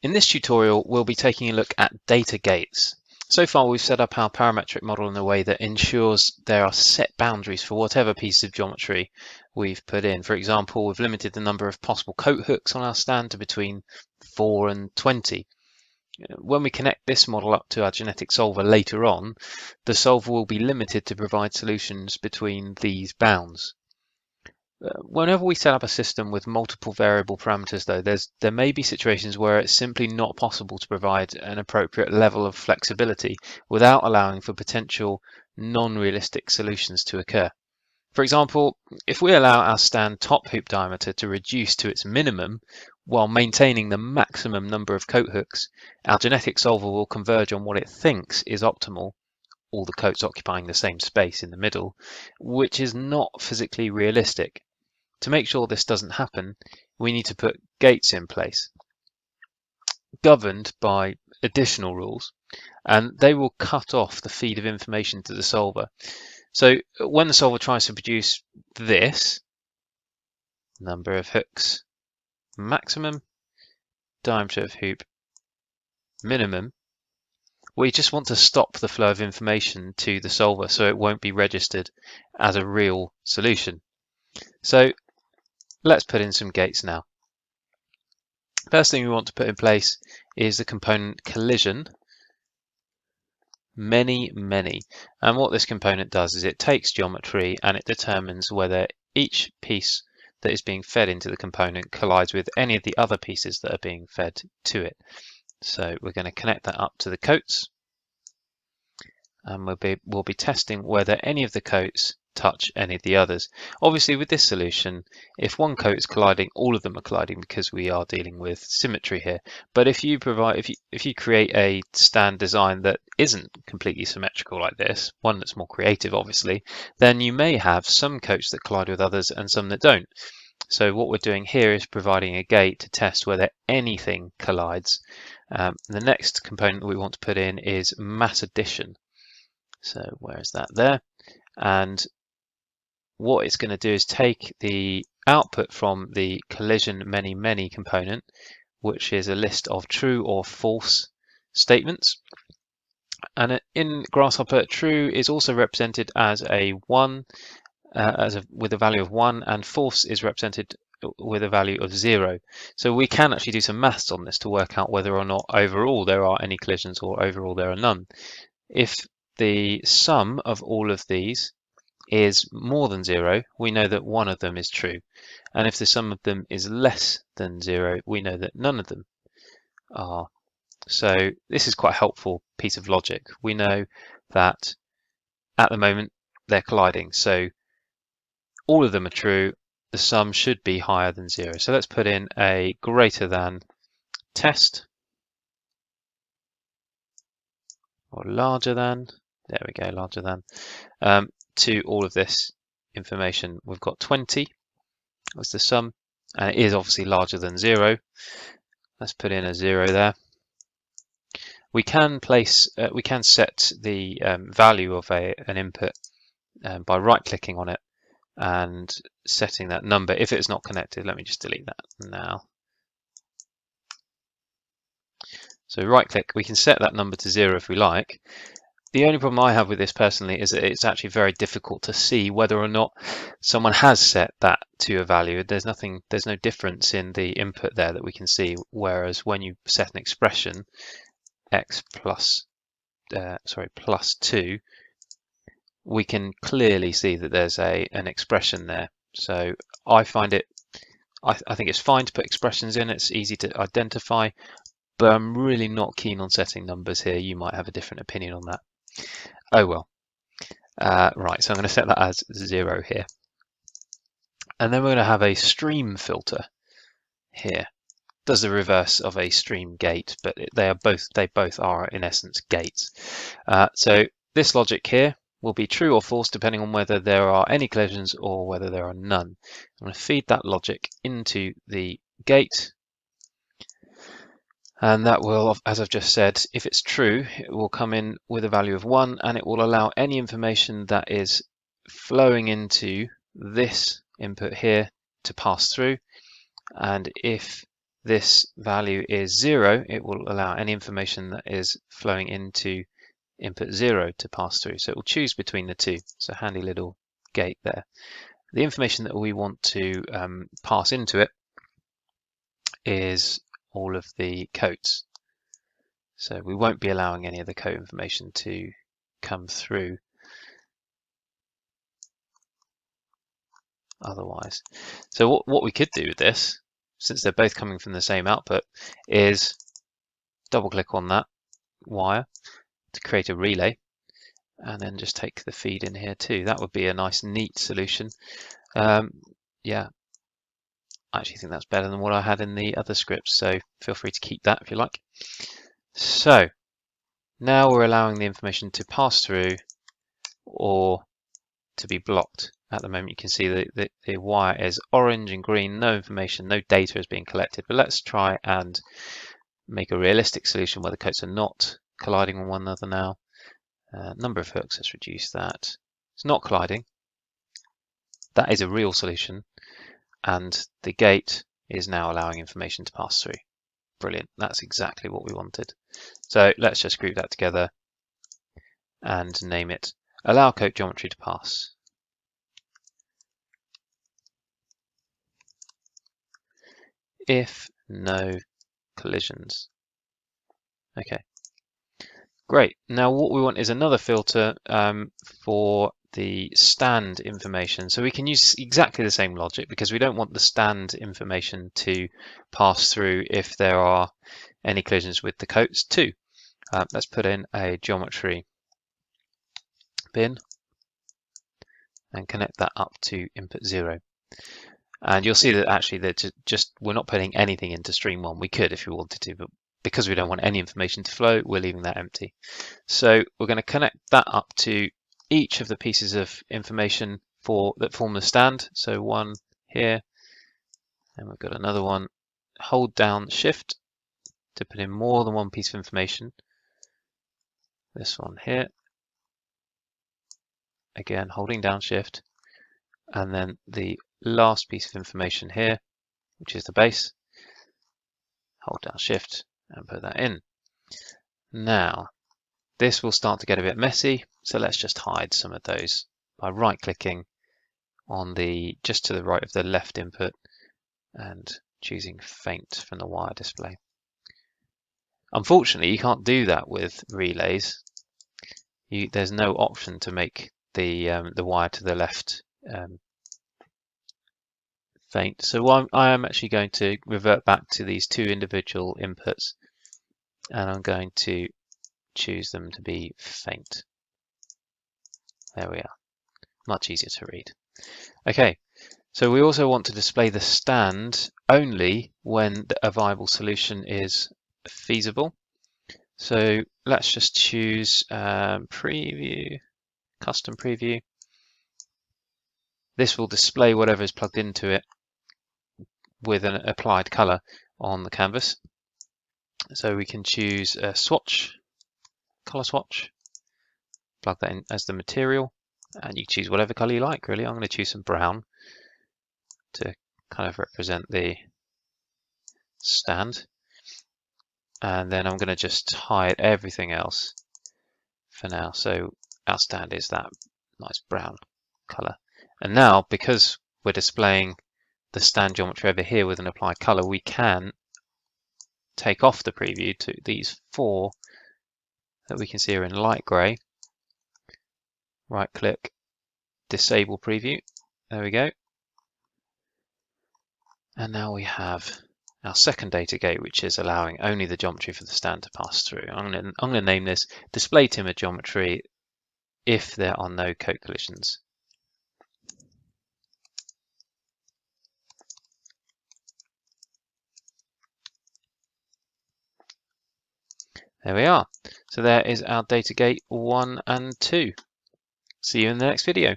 In this tutorial, we'll be taking a look at data gates. So far, we've set up our parametric model in a way that ensures there are set boundaries for whatever piece of geometry we've put in. For example, we've limited the number of possible coat hooks on our stand to between 4 and 20. When we connect this model up to our genetic solver later on, the solver will be limited to provide solutions between these bounds. Whenever we set up a system with multiple variable parameters, though, there may be situations where it's simply not possible to provide an appropriate level of flexibility without allowing for potential non-realistic solutions to occur. For example, if we allow our stand top hoop diameter to reduce to its minimum while maintaining the maximum number of coat hooks, our genetic solver will converge on what it thinks is optimal, all the coats occupying the same space in the middle, which is not physically realistic. To make sure this doesn't happen, we need to put gates in place, governed by additional rules, and they will cut off the feed of information to the solver. So when the solver tries to produce this, number of hooks maximum, diameter of hoop minimum, we just want to stop the flow of information to the solver so it won't be registered as a real solution. So let's put in some gates now. First thing we want to put in place is the component collision many. And what this component does is it takes geometry and it determines whether each piece that is being fed into the component collides with any of the other pieces that are being fed to it. So we're going to connect that up to the coats, and we'll be testing whether any of the coats touch any of the others. Obviously, with this solution, if one coat is colliding, all of them are colliding because we are dealing with symmetry here. But if you create a stand design that isn't completely symmetrical like this, one that's more creative obviously, then you may have some coats that collide with others and some that don't. So what we're doing here is providing a gate to test whether anything collides. The next component that we want to put in is mass addition. So where is that? There. And what it's going to do is take the output from the collision many component, which is a list of true or false statements. And in Grasshopper, true is also represented as a 1, with a value of 1, and false is represented with a value of 0. So we can actually do some maths on this to work out whether or not overall there are any collisions or overall there are none. If the sum of all of these is more than 0, we know that one of them is true. And if the sum of them is less than 0, we know that none of them are. So this is quite a helpful piece of logic. We know that at the moment they're colliding. So all of them are true. The sum should be higher than 0. So let's put in a greater than test, or larger than. There we go, larger than. To all of this information, we've got 20 as the sum, and it is obviously larger than 0. Let's put in a 0 there. We can set the value of an input by right-clicking on it and setting that number if it's not connected. Let me just delete that now. So right-click, we can set that number to 0 if we like. The only problem I have with this personally is that it's actually very difficult to see whether or not someone has set that to a value. There's no difference in the input there that we can see, whereas when you set an expression, x plus 2, we can clearly see that there's an expression there. So I think it's fine to put expressions in, it's easy to identify, but I'm really not keen on setting numbers here. You might have a different opinion on that. Oh well. Right, so I'm going to set that as 0 here. And then we're going to have a stream filter here. Does the reverse of a stream gate, but they both are in essence gates. So this logic here will be true or false depending on whether there are any collisions or whether there are none. I'm going to feed that logic into the gate. And that will, as I've just said, if it's true, it will come in with a value of 1, and it will allow any information that is flowing into this input here to pass through. And if this value is 0, it will allow any information that is flowing into input 0 to pass through. So it will choose between the two. It's a handy little gate there. The information that we want to pass into it is all of the coats. So we won't be allowing any of the coat information to come through otherwise. So what we could do with this, since they're both coming from the same output, is double click on that wire to create a relay, and then just take the feed in here too. That would be a nice neat solution. Yeah, I actually think that's better than what I had in the other scripts, so feel free to keep that if you like. So now we're allowing the information to pass through or to be blocked. At the moment you can see that the wire is orange and green, no information, no data is being collected. But let's try and make a realistic solution where the coats are not colliding with one another now. Number of hooks, let's reduce that. It's not colliding. That is a real solution. And the gate is now allowing information to pass through. Brilliant, that's exactly what we wanted. So let's just group that together and name it allow coat geometry to pass. If no collisions. Okay, great. Now what we want is another filter for the stand information. So we can use exactly the same logic because we don't want the stand information to pass through if there are any collisions with the coats too. Let's put in a geometry bin and connect that up to input 0. And you'll see that actually that we're not putting anything into stream 1. We could if we wanted to, but because we don't want any information to flow, we're leaving that empty. So we're going to connect that up to each of the pieces of information that form the stand. So one here, and we've got another one. Hold down Shift to put in more than one piece of information. This one here. Again, holding down Shift. And then the last piece of information here, which is the base. Hold down Shift and put that in. Now, this will start to get a bit messy, so let's just hide some of those by right-clicking on just to the right of the left input and choosing Faint from the wire display. Unfortunately, you can't do that with relays. There's no option to make the wire to the left faint. So I am actually going to revert back to these two individual inputs, and I'm going to choose them to be faint. There we are. Much easier to read. Okay, so we also want to display the stand only when a viable solution is feasible. So let's just choose preview, custom preview. This will display whatever is plugged into it with an applied color on the canvas. So we can choose a swatch, color swatch, plug that in as the material, and you choose whatever color you like, really. I'm going to choose some brown to kind of represent the stand. And then I'm going to just hide everything else for now. So our stand is that nice brown color. And now, because we're displaying the stand geometry over here with an applied color, we can take off the preview to these 4 that we can see are in light gray. Right click, disable preview. There we go. And now we have our second data gate, which is allowing only the geometry for the stand to pass through. I'm going to name this display timber geometry if there are no coat collisions. There we are. So there is our data gate 1 and 2. See you in the next video.